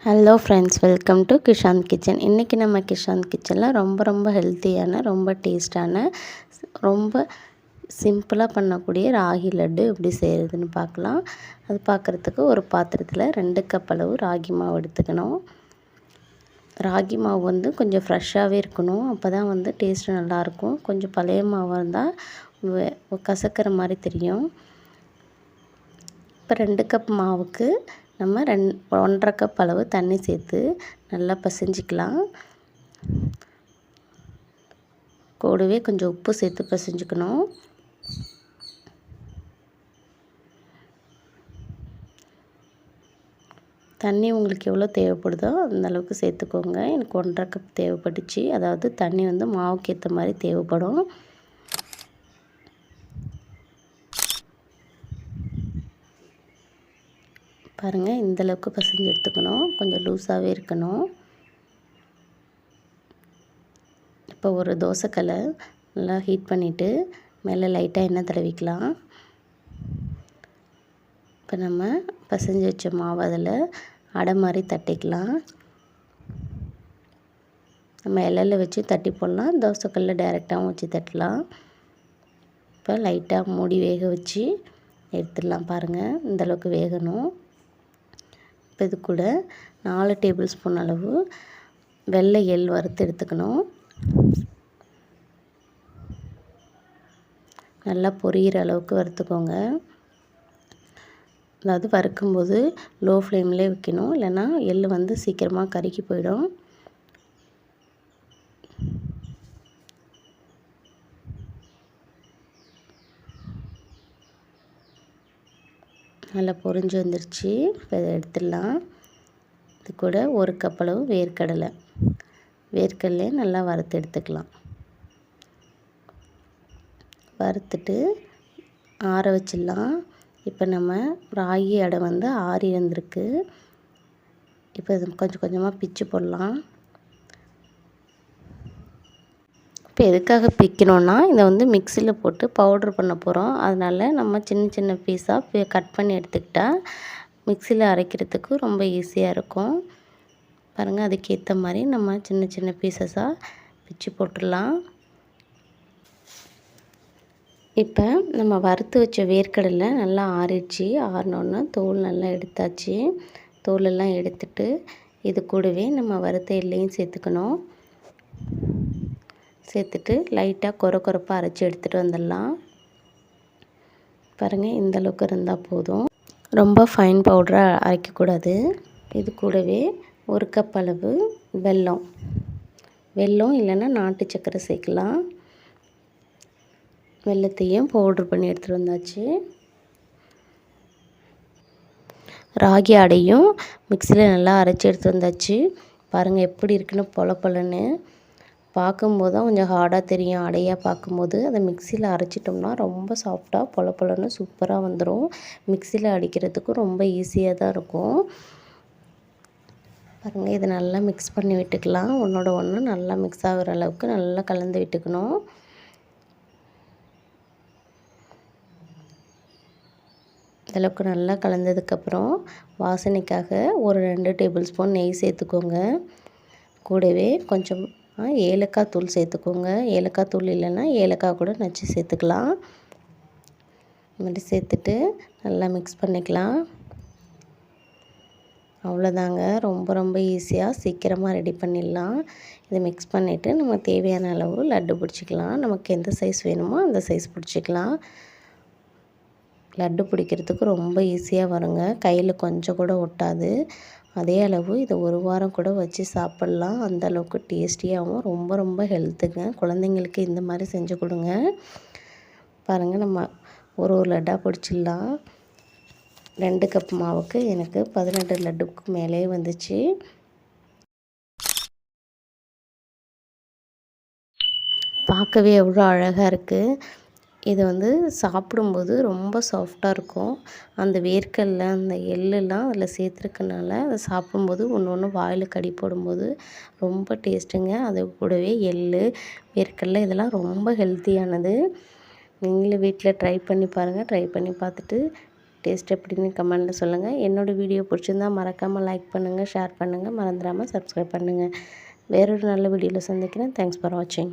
Hello friends, welcome to Kishanth kitchen. இன்றைக்கி நம்ம கிஷாந்த் கிச்சனில் ரொம்ப ஹெல்த்தியான, ரொம்ப டேஸ்டான, ரொம்ப சிம்பிளாக பண்ணக்கூடிய ராகி லட்டு எப்படி செய்கிறதுன்னு பார்க்கலாம். அது பார்க்குறதுக்கு ஒரு பாத்திரத்தில் 2 கப் அளவு ராகி மாவு எடுத்துக்கணும். ராகி மாவு வந்து கொஞ்சம் ஃப்ரெஷ்ஷாகவே இருக்கணும், அப்போ தான் வந்து டேஸ்ட்டு நல்லாயிருக்கும். கொஞ்சம் பழைய மாவாக இருந்தால் கசக்கிற மாதிரி தெரியும். இப்போ 2 கப் மாவுக்கு நம்ம 1.5 கப் அளவு தண்ணி சேர்த்து நல்லா பிசைஞ்சிக்கலாம். கூடவே கொஞ்சம் உப்பு சேர்த்து பிசைஞ்சுக்கணும். தண்ணி உங்களுக்கு எவ்வளோ தேவைப்படுதோ அந்த அளவுக்கு சேர்த்துக்கோங்க. எனக்கு 1.5 கப் தேவைப்பட்டுச்சு. அதாவது தண்ணி வந்து மாவுக்கு ஏற்ற மாதிரி தேவைப்படும். பாருங்கள், இந்தளவுக்கு பிசைஞ்சு எடுத்துக்கணும். கொஞ்சம் லூஸாகவே இருக்கணும். இப்போ ஒரு தோசைக்கல்லை நல்லா ஹீட் பண்ணிவிட்டு மேலே லைட்டாக எண்ணெய் தடவிக்கலாம். இப்போ நம்ம பிசைஞ்சு வச்ச மாவு அதில் அடை மாதிரி தட்டிக்கலாம். நம்ம இலையில் வச்சு தட்டி போடலாம், தோசைக்கல்லை டைரெக்டாகவும் வச்சு தட்டலாம். இப்போ லைட்டாக மூடி வேக வச்சு எடுத்துடலாம். பாருங்கள், இந்தளவுக்கு வேகணும். இப்போ இது கூட 4 டேபிள் ஸ்பூன் அளவு வெள்ளை எள் வறுத்து எடுத்துக்கணும். நல்லா பொரியிற அளவுக்கு வறுத்துக்கோங்க. அதாவது வறுக்கும்போது லோ ஃப்ளேம்லேயே வைக்கணும், இல்லைன்னா எள் வந்து சீக்கிரமாக கருகி போயிடும். நல்லா பொரிஞ்சு வந்துருச்சு. இப்போ இதை எடுத்துடலாம். இது கூட 1 கப் அளவு வேர்க்கடலையே நல்லா வறுத்து எடுத்துக்கலாம். வறுத்துட்டு ஆற வச்சிடலாம். இப்போ நம்ம ராகி அடை வந்து ஆறி வந்திருக்கு. இப்போ இது கொஞ்சம் கொஞ்சமாக பிச்சு போடலாம். இப்போ எதுக்காக பிக்கணுன்னா, இதை வந்து மிக்சியில் போட்டு பவுட்ரு பண்ண போகிறோம். அதனால் நம்ம சின்ன பீஸாக கட் பண்ணி எடுத்துக்கிட்டால் மிக்சியில் அரைக்கிறதுக்கு ரொம்ப ஈஸியாக இருக்கும். பாருங்கள், அதுக்கேற்ற மாதிரி நம்ம சின்ன பீசஸாக பிச்சு போட்டுடலாம். இப்போ நம்ம வறுத்து வச்ச வேர்க்கடலை நல்லா ஆறிடுச்சு. ஆறினோன்னா தோல் நல்லா எடுத்தாச்சு. தோலெல்லாம் எடுத்துட்டு இது கூடவே நம்ம வறுத்த எள்ளையும் சேர்த்துக்கணும். சேர்த்துட்டு லைட்டாக கொரப்பாக அரைச்சி எடுத்துகிட்டு வந்துடலாம். பாருங்கள், இந்தளவுக்கு இருந்தால் போதும். ரொம்ப ஃபைன் பவுடராக அரைக்கக்கூடாது. இது கூடவே 1 கப் அளவு வெல்லம் இல்லைன்னா நாட்டு சர்க்கரை சேர்க்கலாம். வெல்லத்தையும் பவுட்ரு பண்ணி எடுத்துகிட்டு வந்தாச்சு. ராகி அடையும் மிக்சியில் நல்லா அரைச்சி எடுத்து வந்தாச்சு. பாருங்கள் எப்படி இருக்குன்னு பொலன்னு. பார்க்கும்போது தான் கொஞ்சம் ஹார்டாக தெரியும் அடையாக பார்க்கும்போது. அதை மிக்சியில் அரைச்சிட்டோம்னா ரொம்ப சாஃப்டாக பொலன்னு சூப்பராக வந்துடும். மிக்சியில் அடிக்கிறதுக்கும் ரொம்ப ஈஸியாக தான் இருக்கும். பாருங்கள், இதை நல்லா மிக்ஸ் பண்ணி விட்டுக்கலாம். ஒன்றோட ஒன்று நல்லா மிக்ஸ் ஆகிற அளவுக்கு நல்லா கலந்து விட்டுக்கணும். இந்தளவுக்கு நல்லா கலந்ததுக்கப்புறம் வாசனைக்காக ஒரு 2 டேபிள் ஸ்பூன் நெய் சேர்த்துக்கோங்க. கூடவே கொஞ்சம் ஏலக்காய் தூள் சேர்த்துக்கோங்க. ஏலக்காய் தூள் இல்லைன்னா ஏலக்காய் கூட நச்சு சேர்த்துக்கலாம். இந்த மாதிரி சேர்த்துட்டு நல்லா மிக்ஸ் பண்ணிக்கலாம். அவ்வளோதாங்க, ரொம்ப ஈஸியாக சீக்கிரமாக ரெடி பண்ணிடலாம். இதை மிக்ஸ் பண்ணிவிட்டு நம்ம தேவையான அளவு லட்டு பிடிச்சிக்கலாம். நமக்கு எந்த சைஸ் வேணுமோ அந்த சைஸ் பிடிச்சிக்கலாம். லட்டு பிடிக்கிறதுக்கு ரொம்ப ஈஸியாக வருங்க. கையில் கொஞ்சம் கூட ஒட்டாது. அதே அளவு இதை 1 வாரம் கூட வச்சு சாப்பிட்லாம். அந்த அளவுக்கு டேஸ்டியாகவும் ரொம்ப ஹெல்த்துங்க. குழந்தைங்களுக்கு இந்த மாதிரி செஞ்சு கொடுங்க. பாருங்கள், நம்ம ஒரு லட்டாக பிடிச்சிடலாம். 2 கப் மாவுக்கு எனக்கு 18 லட்டுக்கு மேலே வந்துச்சு. பார்க்கவே எவ்வளோ அழகாக இருக்குது. இது வந்து சாப்பிடும்போது ரொம்ப சாஃப்டாக இருக்கும். அந்த வேர்க்கடலை அந்த எள்ளுலாம் அதில் சேர்த்துருக்கனால அதை சாப்பிடும்போது ஒன்று வாயில் கடி போடும்போது ரொம்ப டேஸ்ட்டுங்க. அது கூடவே எள், வேர்க்கடலை இதெல்லாம் ரொம்ப ஹெல்த்தியானது. நீங்களும் வீட்டில் ட்ரை பண்ணி பாருங்கள். ட்ரை பண்ணி பார்த்துட்டு டேஸ்ட் எப்படின்னு கமெண்ட்டில் சொல்லுங்கள். என்னோடய வீடியோ பிடிச்சிருந்தா மறக்காமல் லைக் பண்ணுங்கள், ஷேர் பண்ணுங்கள், மறந்துடாமல் சப்ஸ்கிரைப் பண்ணுங்கள். வேறொரு நல்ல வீடியோவில் சந்திக்கிறேன். தேங்க்ஸ் ஃபார் வாட்சிங்.